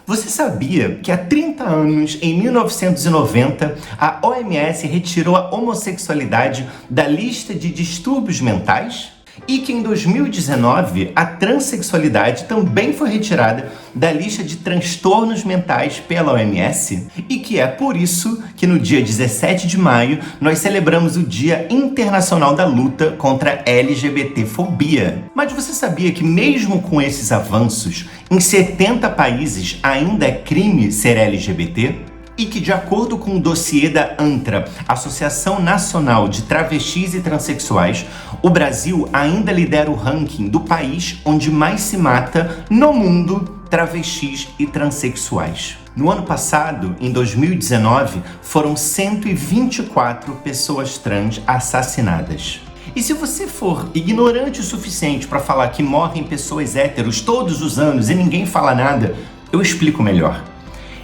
Você sabia que há 30 anos, em 1990, a OMS retirou a homossexualidade da lista de distúrbios mentais? E que em 2019, a transexualidade também foi retirada da lista de transtornos mentais pela OMS? E que é por isso que no dia 17 de maio nós celebramos o Dia Internacional da Luta contra a LGBTfobia. Mas você sabia que mesmo com esses avanços, em 70 países ainda é crime ser LGBT? E que, de acordo com o dossiê da ANTRA, Associação Nacional de Travestis e Transsexuais, o Brasil ainda lidera o ranking do país onde mais se mata no mundo travestis e transexuais. No ano passado, em 2019, foram 124 pessoas trans assassinadas. E se você for ignorante o suficiente para falar que morrem pessoas héteros todos os anos e ninguém fala nada, eu explico melhor.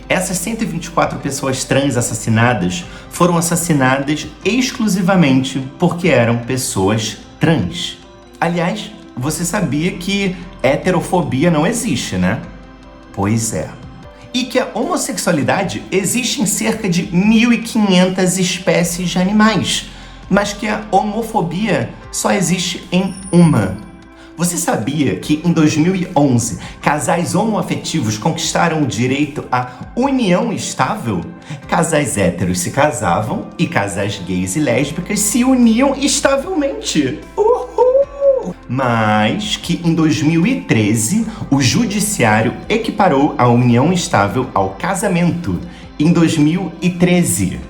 Essas 124 pessoas trans assassinadas foram assassinadas exclusivamente porque eram pessoas trans. Aliás, você sabia que heterofobia não existe, né? Pois é. E que a homossexualidade existe em cerca de 1.500 espécies de animais, mas que a homofobia só existe em uma. Você sabia que em 2011, casais homoafetivos conquistaram o direito à união estável? Casais héteros se casavam e casais gays e lésbicas se uniam estavelmente. Uhul! Mas que em 2013, o judiciário equiparou a união estável ao casamento. Em 2013.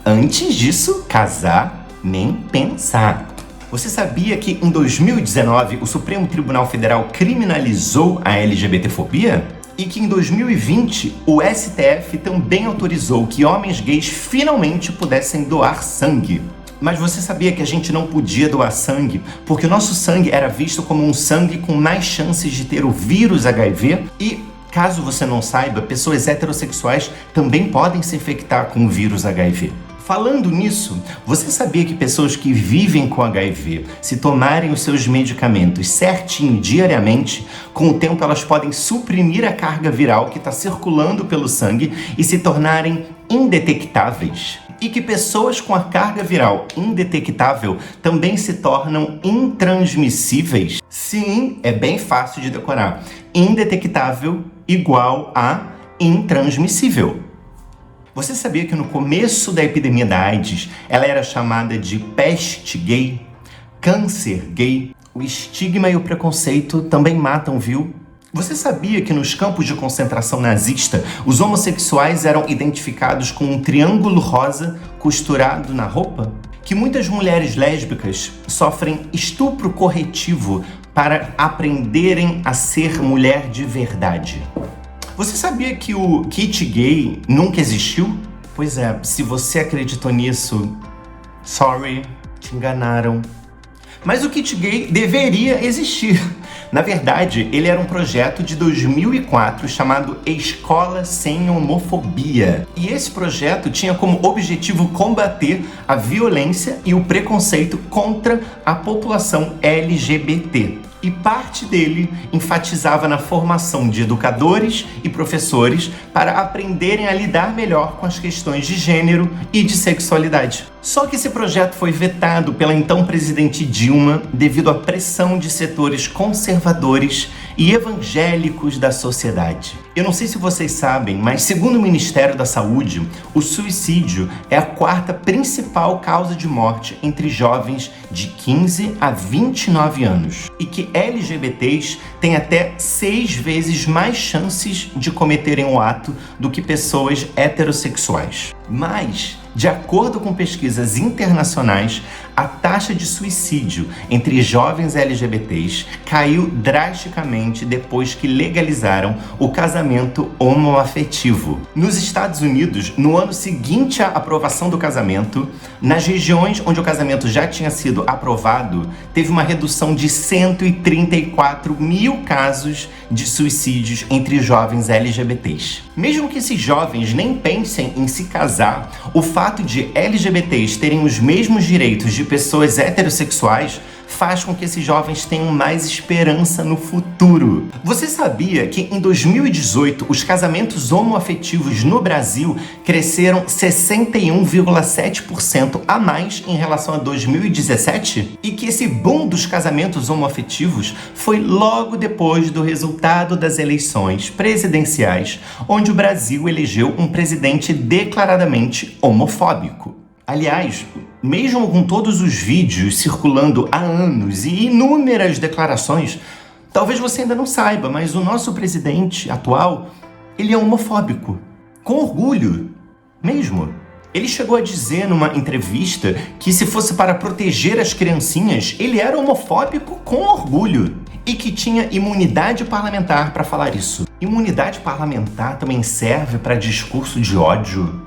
Antes disso, casar nem pensar. Você sabia que em 2019 o Supremo Tribunal Federal criminalizou a LGBTfobia? E que em 2020 o STF também autorizou que homens gays finalmente pudessem doar sangue? Mas você sabia que a gente não podia doar sangue porque o nosso sangue era visto como um sangue com mais chances de ter o vírus HIV? E, caso você não saiba, pessoas heterossexuais também podem se infectar com o vírus HIV. Falando nisso, você sabia que pessoas que vivem com HIV, se tomarem os seus medicamentos certinho diariamente, com o tempo elas podem suprimir a carga viral que está circulando pelo sangue e se tornarem indetectáveis? E que pessoas com a carga viral indetectável também se tornam intransmissíveis? Sim, é bem fácil de decorar. Indetectável igual a intransmissível. Você sabia que no começo da epidemia da AIDS, ela era chamada de peste gay, câncer gay? O estigma e o preconceito também matam, viu? Você sabia que nos campos de concentração nazista, os homossexuais eram identificados com um triângulo rosa costurado na roupa? Que muitas mulheres lésbicas sofrem estupro corretivo para aprenderem a ser mulher de verdade? Você sabia que o kit gay nunca existiu? Pois é, se você acreditou nisso, sorry, te enganaram. Mas o kit gay deveria existir. Na verdade, ele era um projeto de 2004 chamado Escola Sem Homofobia. E esse projeto tinha como objetivo combater a violência e o preconceito contra a população LGBT. E parte dele enfatizava na formação de educadores e professores para aprenderem a lidar melhor com as questões de gênero e de sexualidade. Só que esse projeto foi vetado pela então presidente Dilma devido à pressão de setores conservadores e evangélicos da sociedade. Eu não sei se vocês sabem, mas segundo o Ministério da Saúde, o suicídio é a quarta principal causa de morte entre jovens de 15 a 29 anos. E que LGBTs têm até 6 vezes mais chances de cometerem o ato do que pessoas heterossexuais. Mas, de acordo com pesquisas internacionais, a taxa de suicídio entre jovens LGBTs caiu drasticamente depois que legalizaram o casamento homoafetivo. Nos Estados Unidos, no ano seguinte à aprovação do casamento, nas regiões onde o casamento já tinha sido aprovado, teve uma redução de 134 mil casos de suicídios entre jovens LGBTs. Mesmo que esses jovens nem pensem em se casar, o fato de LGBTs terem os mesmos direitos de pessoas heterossexuais faz com que esses jovens tenham mais esperança no futuro. Você sabia que em 2018 os casamentos homoafetivos no Brasil cresceram 61,7% a mais em relação a 2017? E que esse boom dos casamentos homoafetivos foi logo depois do resultado das eleições presidenciais, onde o Brasil elegeu um presidente declaradamente homofóbico. Aliás, mesmo com todos os vídeos circulando há anos e inúmeras declarações, talvez você ainda não saiba, mas o nosso presidente atual, ele é homofóbico. Com orgulho, mesmo. Ele chegou a dizer numa entrevista que se fosse para proteger as criancinhas, ele era homofóbico com orgulho. E que tinha imunidade parlamentar para falar isso. Imunidade parlamentar também serve para discurso de ódio?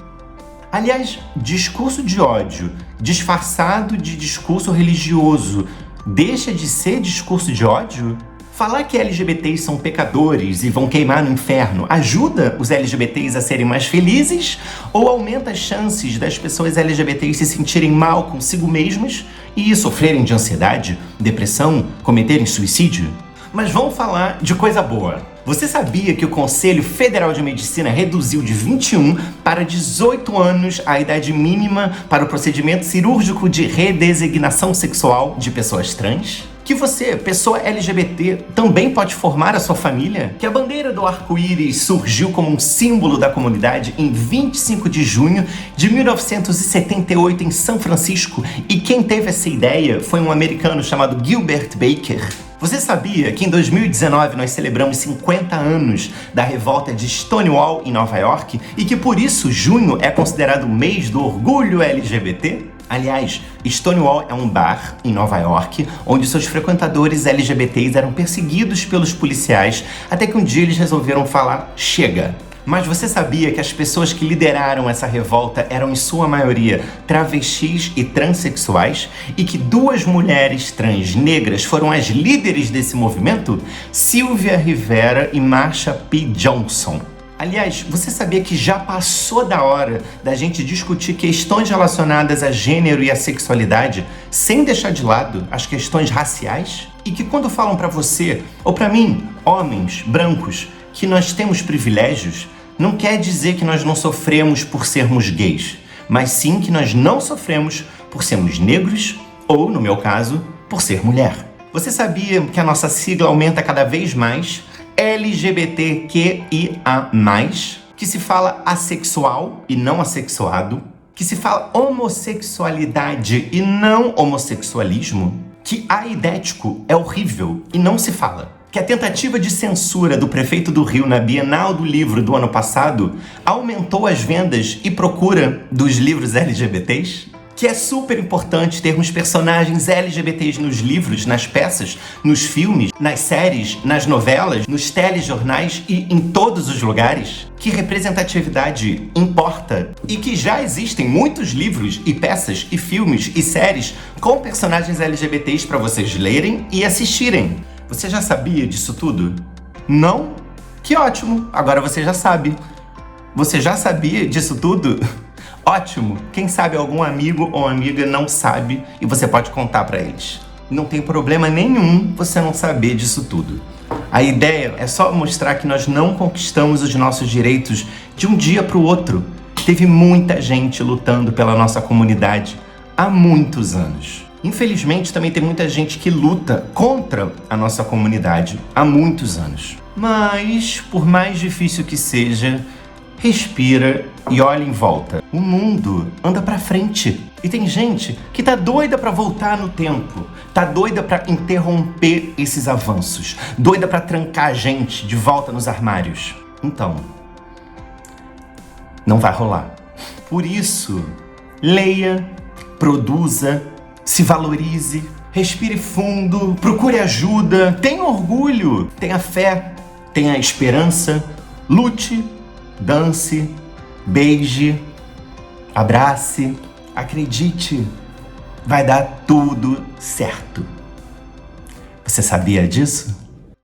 Aliás, discurso de ódio disfarçado de discurso religioso deixa de ser discurso de ódio? Falar que LGBTs são pecadores e vão queimar no inferno ajuda os LGBTs a serem mais felizes ou aumenta as chances das pessoas LGBTs se sentirem mal consigo mesmas e sofrerem de ansiedade, depressão, cometerem suicídio? Mas vamos falar de coisa boa. Você sabia que o Conselho Federal de Medicina reduziu de 21 para 18 anos a idade mínima para o procedimento cirúrgico de redesignação sexual de pessoas trans? Que você, pessoa LGBT, também pode formar a sua família? Que a bandeira do arco-íris surgiu como um símbolo da comunidade em 25 de junho de 1978 em São Francisco e quem teve essa ideia foi um americano chamado Gilbert Baker. Você sabia que em 2019 nós celebramos 50 anos da revolta de Stonewall em Nova York e que por isso junho é considerado o mês do orgulho LGBT? Aliás, Stonewall é um bar em Nova York onde seus frequentadores LGBTs eram perseguidos pelos policiais até que um dia eles resolveram falar chega. Mas você sabia que as pessoas que lideraram essa revolta eram em sua maioria travestis e transexuais e que 2 mulheres trans negras foram as líderes desse movimento? Sylvia Rivera e Marsha P. Johnson. Aliás, você sabia que já passou da hora da gente discutir questões relacionadas a gênero e a sexualidade sem deixar de lado as questões raciais? E que quando falam pra você, ou pra mim, homens, brancos, que nós temos privilégios, não quer dizer que nós não sofremos por sermos gays, mas sim que nós não sofremos por sermos negros ou, no meu caso, por ser mulher. Você sabia que a nossa sigla aumenta cada vez mais? LGBTQIA+, que se fala assexual e não assexuado, que se fala homossexualidade e não homossexualismo, que aidético é horrível e não se fala. Que a tentativa de censura do prefeito do Rio na Bienal do Livro do ano passado aumentou as vendas e procura dos livros LGBTs? Que é super importante termos personagens LGBTs nos livros, nas peças, nos filmes, nas séries, nas novelas, nos telejornais e em todos os lugares? Que representatividade importa e que já existem muitos livros e peças e filmes e séries com personagens LGBTs para vocês lerem e assistirem. Você já sabia disso tudo? Não? Que ótimo! Agora você já sabe. Você já sabia disso tudo? Ótimo! Quem sabe algum amigo ou amiga não sabe e você pode contar pra eles. Não tem problema nenhum você não saber disso tudo. A ideia é só mostrar que nós não conquistamos os nossos direitos de um dia pro outro. Teve muita gente lutando pela nossa comunidade há muitos anos. Infelizmente, também tem muita gente que luta contra a nossa comunidade há muitos anos. Mas, por mais difícil que seja, respira e olha em volta. O mundo anda pra frente. E tem gente que tá doida pra voltar no tempo. Tá doida pra interromper esses avanços. Doida pra trancar a gente de volta nos armários. Então, não vai rolar. Por isso, leia, produza, se valorize, respire fundo, procure ajuda, tenha orgulho, tenha fé, tenha esperança, lute, dance, beije, abrace, acredite, vai dar tudo certo. Você sabia disso?